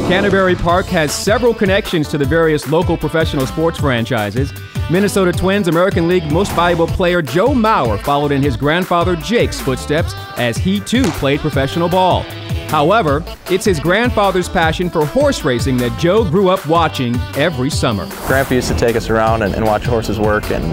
Canterbury Park has several connections to the various local professional sports franchises. Minnesota Twins American League Most Valuable Player Joe Mauer followed in his grandfather Jake's footsteps as he too played professional ball. However, it's his grandfather's passion for horse racing that Joe grew up watching every summer. Grandpa used to take us around and watch horses work, and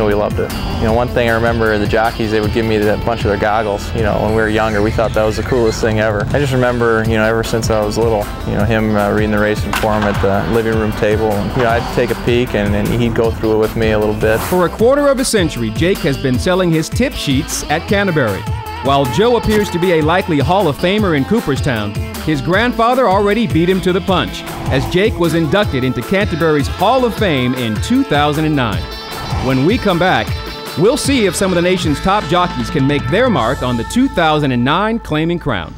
we loved it. One thing I remember, the jockeys, they would give me a bunch of their goggles. When we were younger, we thought that was the coolest thing ever. I just remember, ever since I was little, him reading the racing form at the living room table. And, I'd take a peek, and he'd go through it with me a little bit. For a quarter of a century, Jake has been selling his tip sheets at Canterbury. While Joe appears to be a likely Hall of Famer in Cooperstown, his grandfather already beat him to the punch, as Jake was inducted into Canterbury's Hall of Fame in 2009. When we come back, we'll see if some of the nation's top jockeys can make their mark on the 2009 Claming Crown.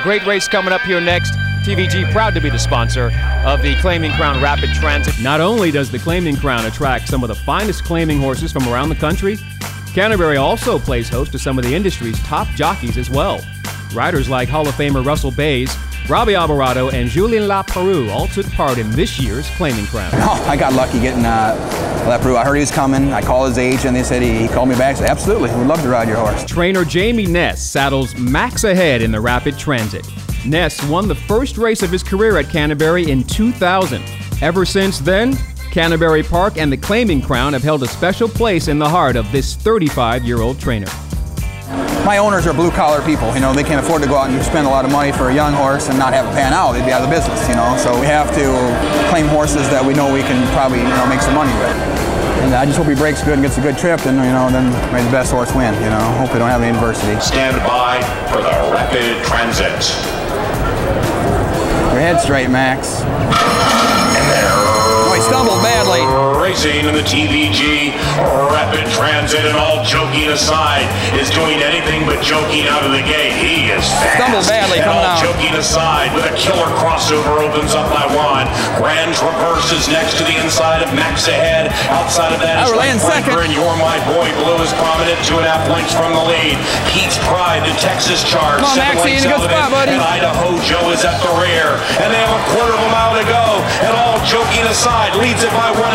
Great race coming up here next. TVG proud to be the sponsor of the Claming Crown Rapid Transit. Not only does the Claming Crown attract some of the finest claiming horses from around the country, Canterbury also plays host to some of the industry's top jockeys as well. Riders like Hall of Famer Russell Bays, Robbie Alvarado, and Julien Laperoux all took part in this year's Claming Crown. Oh, I got lucky getting Laperoux. I heard he was coming. I called his agent, and they said he called me back and said, absolutely, we'd love to ride your horse. Trainer Jamie Ness saddles Max Ahead in the Rapid Transit. Ness won the first race of his career at Canterbury in 2000. Ever since then, Canterbury Park and the Claming Crown have held a special place in the heart of this 35-year-old trainer. My owners are blue-collar people. They can't afford to go out and spend a lot of money for a young horse and not have it pan out. They'd be out of the business, So we have to claim horses that we know we can probably, make some money with. And I just hope he breaks good and gets a good trip, and then may the best horse win. Hope we don't have any adversity. Stand by for the Rapid Transit. Your head straight, Max. And there. Oh, he stumbled badly. Racing in the TVG Rapid Transit, and all joking aside, is doing anything but joking out of the gate. He is fast. Stumbled badly and coming all out. Joking aside, with a killer crossover, opens up by one. Grand Traverse is next to the inside of Max Ahead. Outside of that is second. And You're My Boy Blue is prominent, 2.5 lengths from the lead. Heat's Pride, the Texas Charge. Come on, Max, in a good spot, buddy. And Idaho Joe is at the rear. And they have a quarter of a mile to go. And all joking aside, leads it by 1.5.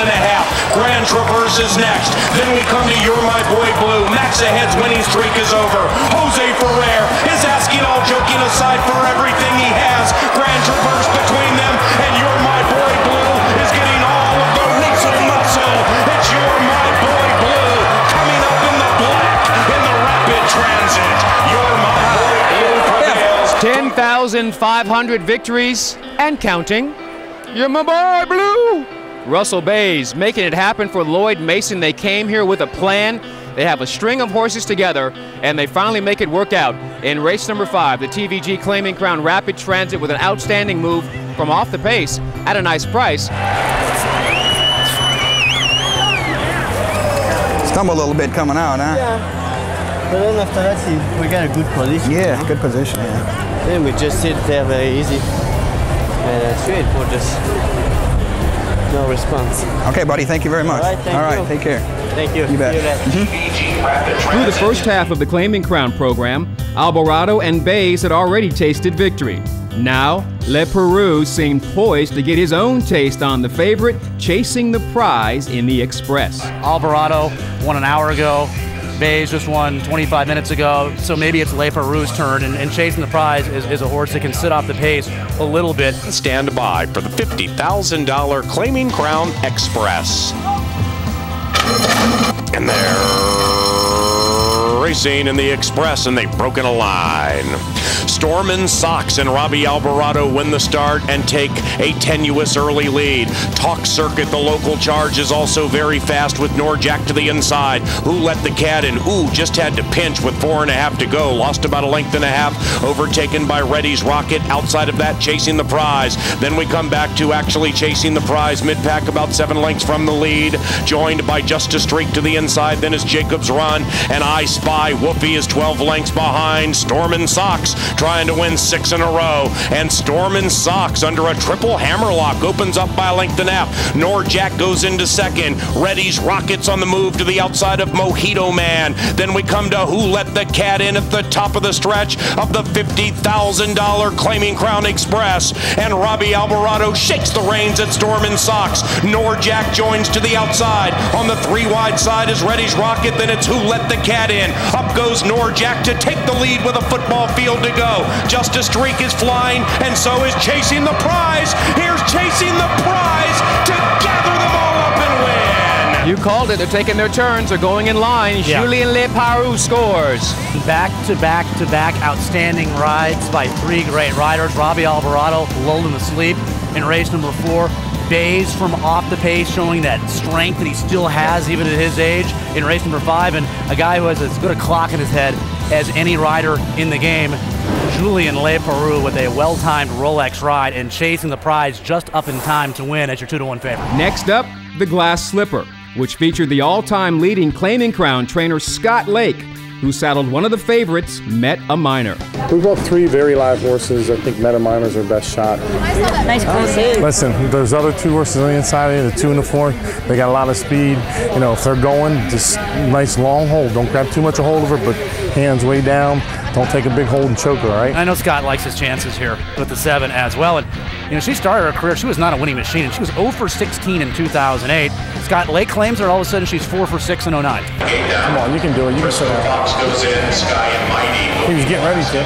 Grand Traverse is next. Then we come to You're My Boy Blue. Max Ahead's winning streak is over. Jose Ferrer is asking, all joking aside, for everything he has. Grand Traverse between them, and You're My Boy Blue is getting all of the racing muscle. It's You're My Boy Blue coming up in the black in the Rapid Transit. You're My Boy Blue prevails. 10,500 victories and counting. You're My Boy Blue. Russell Bays making it happen for Lloyd Mason. They came here with a plan. They have a string of horses together, and they finally make it work out in race number 5, the TVG Claming Crown Rapid Transit, with an outstanding move from off the pace at a nice price. Stumbled a little bit coming out, huh? Yeah. But then after that, we got a good position. Yeah, good position, yeah. Then we just sit there very easy. And straight for just no response. Okay, buddy, thank you very much. All right, thank you. Take care. Thank you. You bet. Through the first half of the Claming Crown program, Alvarado and Bays had already tasted victory. Now, Laperoux seemed poised to get his own taste on the favorite, chasing the prize in the Express. Alvarado won an hour ago. Bays just won 25 minutes ago, so maybe it's Laperoux's turn, and Chasing the Prize is a horse that can sit off the pace a little bit. Stand by for the $50,000 Claming Crown Express. And they're racing in the Express, and they've broken a line. Storm and Sox and Robbie Alvarado win the start and take a tenuous early lead. Talk Circuit, the local charge, is also very fast with Norjack to the inside. Who let the cat in? Ooh, just had to pinch with 4.5 to go. Lost about 1.5 lengths. Overtaken by Reddy's Rocket. Outside of that, Chasing the Prize. Then we come back to actually Chasing the Prize. Mid-pack about 7 lengths from the lead. Joined by Just a Streak to the inside. Then is Jacob's Run. And I Spy Whoopie is 12 lengths behind. Storm and Sox trying to win 6 in a row. And Stormin' Socks under a triple hammerlock opens up by a length and a half. Norjack goes into second. Reddy's Rockets on the move to the outside of Mojito Man. Then we come to Who Let the Cat In at the top of the stretch of the $50,000 Claiming Crown Express. And Robbie Alvarado shakes the reins at Stormin' Socks. Norjack joins to the outside. On the 3 wide side is Reddy's Rocket. Then it's Who Let the Cat In. Up goes Norjack to take the lead with a football field to go. Justice Streak is flying, and so is Chasing the Prize. Here's Chasing the Prize to gather them all up and win. You called it. They're taking their turns. They're going in line. Yeah. Julien Leparoux scores. Back-to-back-to-back outstanding rides by 3 great riders. Robbie Alvarado lulled him to sleep in race number 4. Bays from off the pace, showing that strength that he still has even at his age in race number 5, and a guy who has as good a clock in his head as any rider in the game. Julien Leparoux with a well-timed Rolex ride and Chasing the Prize just up in time to win as your 2-to-1 favorite. Next up, the Glass Slipper, which featured the all-time leading Claiming Crown trainer Scott Lake, who saddled one of the favorites, Met a Miner. We brought 3 very live horses. I think Met a Miner's our best shot. Nice close. Listen, there's other 2 horses on the inside of the 2 and the 4. They got a lot of speed. You know, if they're going, just nice long hold. Don't grab too much a hold of her, but hands way down. Don't take a big hold and choke her, all right? I know Scott likes his chances here with the 7 as well. And, you know, she started her career, she was not a winning machine, and she was 0 for 16 in 2008. Scott Lake claims that all of a sudden she's 4 for 6 in 09. Come on, you can do it. You can sit down. Fox goes in, Sky and Mighty. He was getting ready to.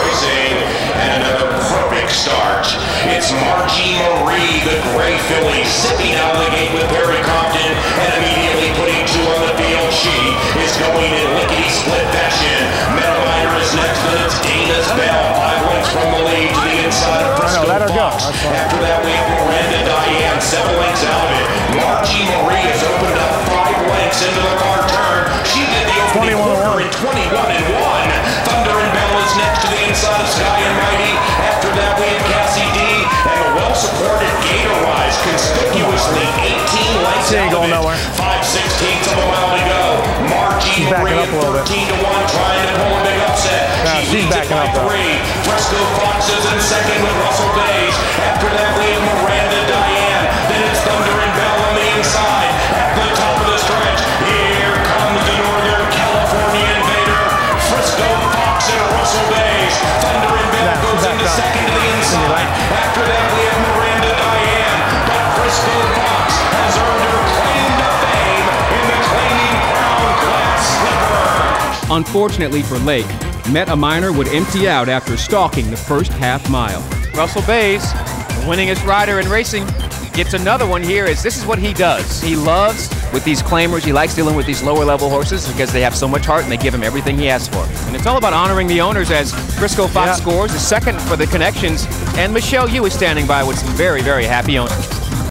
Racing, and another perfect start. It's Margie Marie, the gray filly, sipping out of the gate with Barry Compton, and immediately putting 2 on the field. She is going in lickety-split fashion. Metal Miner is next, and it's Dana's Bell, 5 lengths from the lead to the inside of Frisco let her go. Fox. After that, we have Miranda Diane, 7 lengths out of it. Margie Marie has opened up 5 lengths into the car turn. She did the opening quarter in 21-1. Thunder and Bell is next to the inside of Sky and Mighty. After that, we have Cassie D and the well-supported Gator Rise, conspicuously 18 lengths She ain't out of going it. nowhere. 5/16 of a mile to go. Margie backing Marie up a little bit. 13-1, trying to pull a big upset. Nah, She she's leads it backing by up, though. 3. Fresco Fox is in second with Russell Bays. After that, we have Miranda Diane. Then it's Thunder and Bell on the inside. At the top of the stretch, here comes the Northern California Invader. Frisco Fox and Russell Bays. Thunder and Bell goes into second to the inside. After that, we have Miranda Diane. But Frisco Fox has earned her claim to fame in the Claiming Crown Glass Slipper. Unfortunately for Lake, Met a Miner would empty out after stalking the first half mile. Russell Bays, the winningest rider in racing, gets another one here. This is what he does. He loves, with these claimers, he likes dealing with these lower level horses because they have so much heart and they give him everything he asks for. And it's all about honoring the owners as Frisco Fox scores, the second for the connections, and Michelle Yu is standing by with some very, very happy owners.